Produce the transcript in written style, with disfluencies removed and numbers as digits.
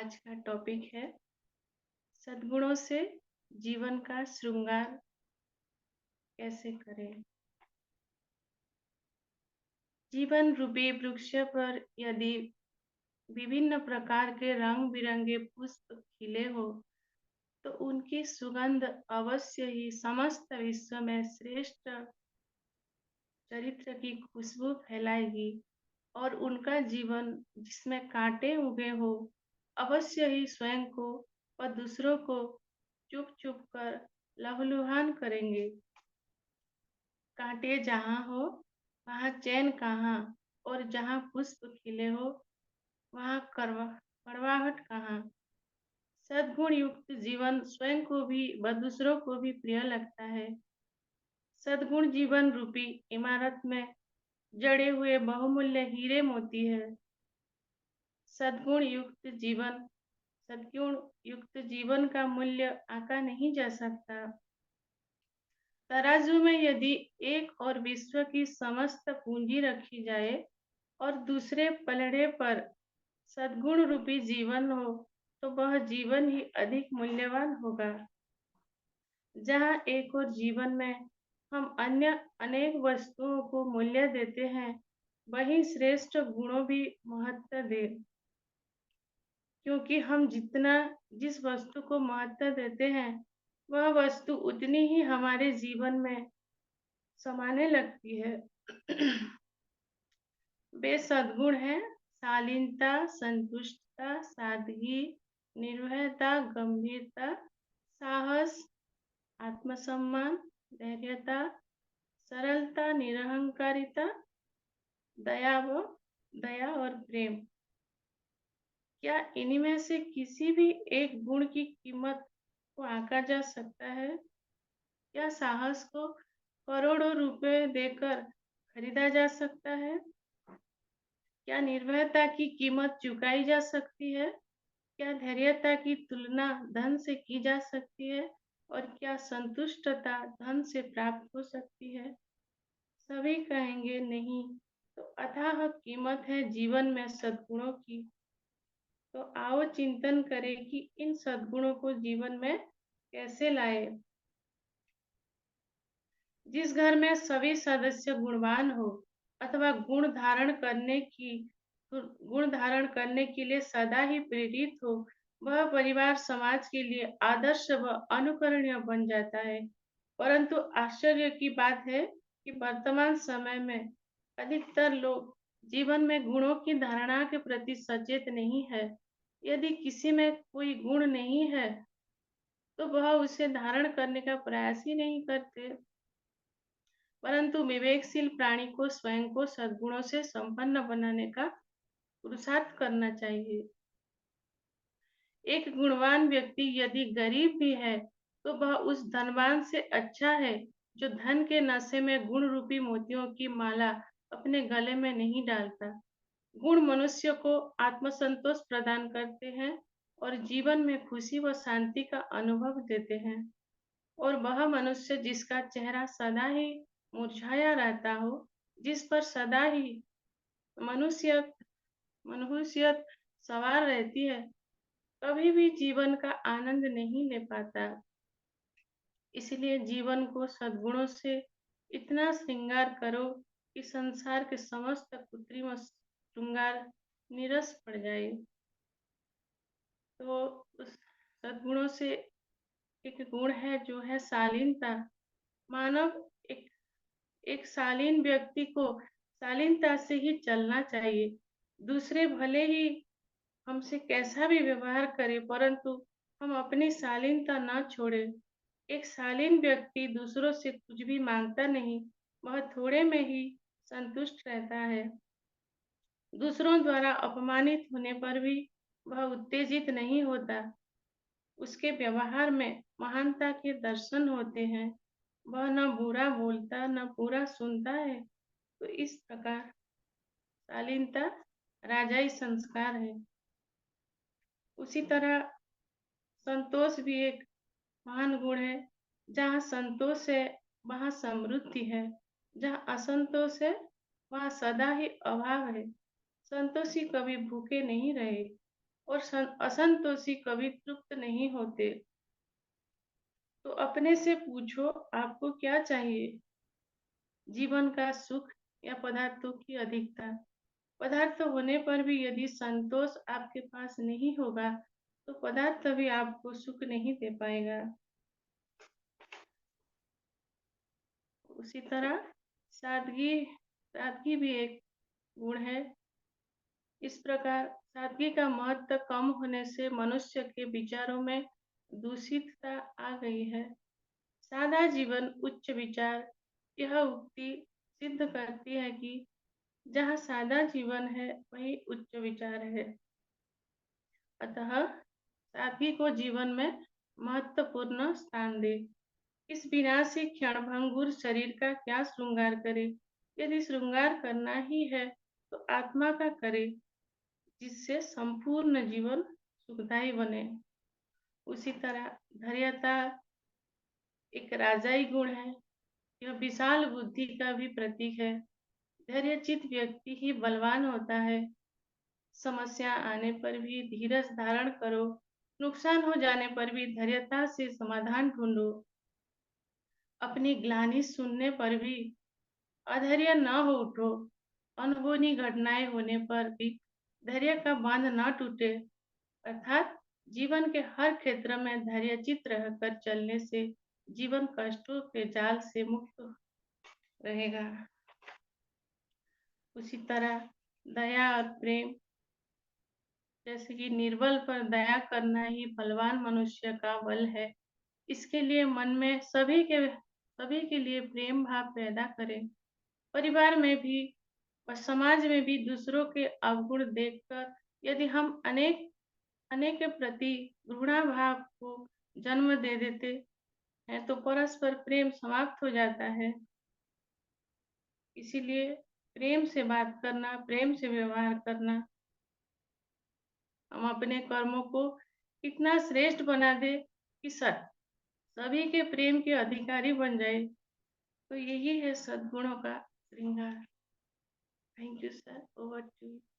आज का टॉपिक है सद्गुणों से जीवन का श्रृंगार कैसे करें। जीवन रूपी वृक्ष पर यदि विभिन्न प्रकार के रंग बिरंगे पुष्प खिले हो तो उनकी सुगंध अवश्य ही समस्त विश्व में श्रेष्ठ चरित्र की खुशबू फैलाएगी और उनका जीवन जिसमें कांटे उगे हो अवश्य ही स्वयं को व दूसरों को चुप चुप कर लहूलुहान करेंगे। कांटे जहाँ हो वहाँ चैन कहाँ, और जहाँ पुष्प खिले हो वहाँ कड़वाहट कहाँ। सद्गुण युक्त जीवन स्वयं को भी व दूसरों को भी प्रिय लगता है। सद्गुण जीवन रूपी इमारत में जड़े हुए बहुमूल्य हीरे मोती है। सद्गुण युक्त जीवन का मूल्य आंका नहीं जा सकता। तराजू में यदि एक और विश्व की समस्त पूंजी रखी जाए और दूसरे पलड़े पर सद्गुण रूपी जीवन हो तो वह जीवन ही अधिक मूल्यवान होगा। जहाँ एक और जीवन में हम अन्य अनेक वस्तुओं को मूल्य देते हैं, वहीं श्रेष्ठ गुणों भी महत्व दे, क्योंकि हम जिस वस्तु को महत्व देते हैं वह वस्तु उतनी ही हमारे जीवन में समाने लगती है। वे सद्गुण है शालीनता, संतुष्टता, सादगी, निर्भयता, गंभीरता, साहस, आत्मसम्मान, धैर्यता, सरलता, निरहंकारिता, दया और प्रेम। क्या इनमें से किसी भी एक गुण की कीमत को आंका जा सकता है? क्या साहस को करोड़ों रुपए देकर खरीदा जा सकता है? क्या निर्भयता की कीमत चुकाई जा सकती है? क्या धैर्यता की तुलना धन से की जा सकती है? और क्या संतुष्टता धन से प्राप्त हो सकती है? सभी कहेंगे नहीं। तो अथाह कीमत है जीवन में सद्गुणों की। तो आओ चिंतन करें कि इन सद्गुणों को जीवन में कैसे लाए। जिस घर में सभी सदस्य गुणवान हो अथवा गुण धारण करने के लिए सदा ही प्रेरित हो, वह परिवार समाज के लिए आदर्श व अनुकरणीय बन जाता है। परंतु आश्चर्य की बात है कि वर्तमान समय में अधिकतर लोग जीवन में गुणों की धारणा के प्रति सचेत नहीं है। यदि किसी में कोई गुण नहीं है तो वह उसे धारण करने का प्रयास ही नहीं करते। परंतु विवेकशील प्राणी को स्वयं को सद्गुणों से संपन्न बनाने का पुरुषार्थ करना चाहिए। एक गुणवान व्यक्ति यदि गरीब भी है तो वह उस धनवान से अच्छा है जो धन के नशे में गुण रूपी मोतियों की माला अपने गले में नहीं डालता। गुण मनुष्य को आत्मसंतोष प्रदान करते हैं और जीवन में खुशी व शांति का अनुभव देते हैं। और वह मनुष्य जिसका चेहरा सदा ही मुरझाया रहता हो, जिस पर सदा ही मनुष्यत मनहूसियत सवार रहती है, कभी भी जीवन का आनंद नहीं ले पाता। इसलिए जीवन को सद्गुणों से इतना श्रृंगार करो कि संसार के समस्त कृत्रिम श्रृंगार नीरस पड़ जाए। तो उस सद्गुणों से एक गुण है जो है शालीनता। मानव एक एक शालीन व्यक्ति को शालीनता से ही चलना चाहिए। दूसरे भले ही हमसे कैसा भी व्यवहार करें, परंतु हम अपनी शालीनता न छोड़ें। एक शालीन व्यक्ति दूसरों से कुछ भी मांगता नहीं, वह थोड़े में ही संतुष्ट रहता है। दूसरों द्वारा अपमानित होने पर भी वह उत्तेजित नहीं होता। उसके व्यवहार में महानता के दर्शन होते हैं। वह न बुरा बोलता न बुरा सुनता है। तो इस प्रकार शालीनता राजाई संस्कार है। उसी तरह संतोष भी एक महान गुण है। जहाँ संतोष है वहाँ समृद्धि है, जहाँ असंतोष है वहाँ सदा ही अभाव है। संतोषी कभी भूखे नहीं रहे। और असंतोषी कभी तृप्त नहीं होते। तो अपने से पूछो, आपको क्या चाहिए? जीवन का सुख या पदार्थों की अधिकता? पदार्थ होने पर भी यदि संतोष आपके पास नहीं होगा, तो पदार्थ भी आपको सुख नहीं दे पाएगा। उसी तरह सादगी सादगी भी एक गुण है। इस प्रकार सादगी का महत्व कम होने से मनुष्य के विचारों में दूषितता आ गई है। सादा जीवन उच्च विचार। यह उक्ति सिद्ध करती है कि जहाँ सादा जीवन है वही उच्च विचार है। अतः सादगी को जीवन में महत्वपूर्ण स्थान दे। इस विनाशी क्षणभंगुर शरीर का क्या श्रृंगार करे? यदि श्रृंगार करना ही है तो आत्मा का करे, जिससे संपूर्ण जीवन सुखदायी बने। उसी तरह धैर्यता एक राजाई गुण है। यह विशाल बुद्धि का भी प्रतीक है। धैर्यचित व्यक्ति ही बलवान होता है। समस्या आने पर भी धीरज धारण करो। नुकसान हो जाने पर भी धैर्यता से समाधान ढूंढो। अपनी ग्लानि सुनने पर भी अधैर्य न हो उठो। अनहोनी घटनाएं होने पर भी धैर्य का बांध न टूटे। अर्थात जीवन के हर क्षेत्र में धैर्यचित रहकर चलने से जीवन कष्टों के जाल से मुक्त रहेगा। उसी तरह दया और प्रेम, जैसे कि निर्बल पर दया करना ही बलवान मनुष्य का बल है। इसके लिए मन में सभी के लिए प्रेम भाव पैदा करें। परिवार में भी और समाज में भी दूसरों के अवगुण देखकर यदि हम अनेक के प्रति घृणा भाव को जन्म दे देते हैं तो परस्पर प्रेम समाप्त हो जाता है। इसीलिए प्रेम से बात करना, प्रेम से व्यवहार करना, हम अपने कर्मों को इतना श्रेष्ठ बना दे कि सभी के प्रेम के अधिकारी बन जाए। तो यही है सद्गुणों का श्रृंगार। Thank you sir, over to you.